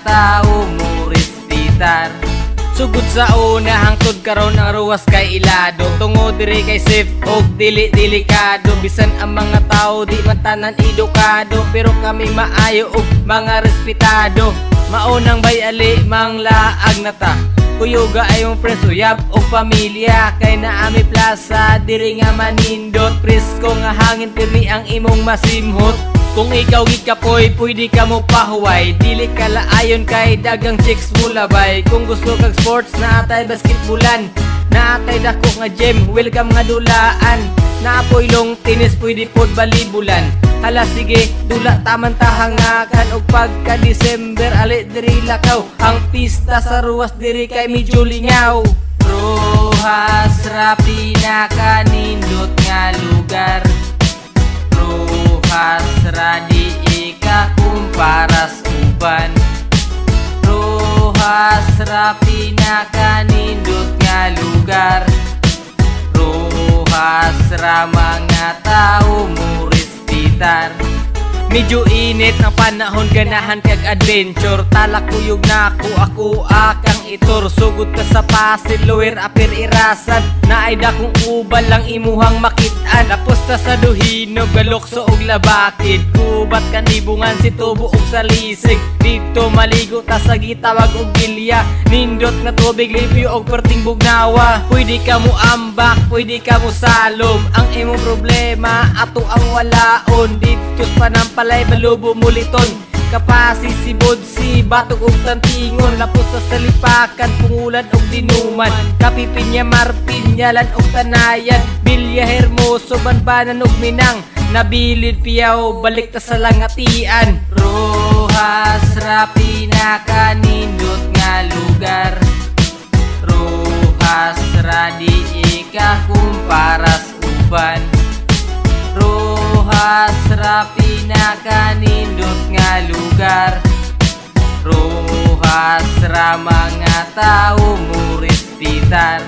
tao mo respetar. Sugod sa una hangtod karon ang ruwas kay ilado, tungod diri kay safe og dili delikado. Bisan ang mga tao di man tanan edukado, pero kami maayo og mga respetado. Maunang bayali mang laag na ta, kuyuga ay mong friends, uyab o pamilya. Kay naami plaza diri nga manindot, presko nga hangin pirmi ang imong masimhot. Kung ikaw gikapoy, pwede ka mo pahuway, dili ka laayon kay dagang chicks mo labay. Kung gusto kag sports, naatay basketballan, naatay dako nga gym, welcome nga dulaan. Naapoy long tennis, pwede pod balibulan. Hala sige, dula taman tahangakan, og pagka December ali diri lakaw. Ang pista sa ruwas diri kay medyo lingaw. Rojas ra pinakanindot nga lugar, Rojas ra di ika kumparas uban. Rojas ra pinakanindot nga lugar, Rojas ra mga tao mo respetar. Medyo init ang panahon, ganahan kag adventure. Talak kuyog na ako akang itor. Sugod ka sa pasil, lower apir irasan, naay dakong ubal lang imuhang makitaan. Tapos ta sa duhinog, galokso og labakid, kubat kanibungan si tubo og salisig. Dito maligo ta sa gitawag og gilya, nindot nga tubig libyo og perting bugnawa. Pwede ka mo ambak, pwede ka mo salom, ang imong problema ato ang walaon. Dito panampalay balubo muliton, kapasi si bodsi batog og tantingon. Lapos sa salipakan, pungulan og dinuman, kapipinya marpinyalan og tanayan. Bilya hermoso, banbanan og minang, nabilid piyaw balik ta sa langatian. Rojas ra pinakanindot nga lugar, Rojas ra di ika kumparas uban. Rojas ra pinakanindot nga lugar, Rojas ra mga tao mo respetar.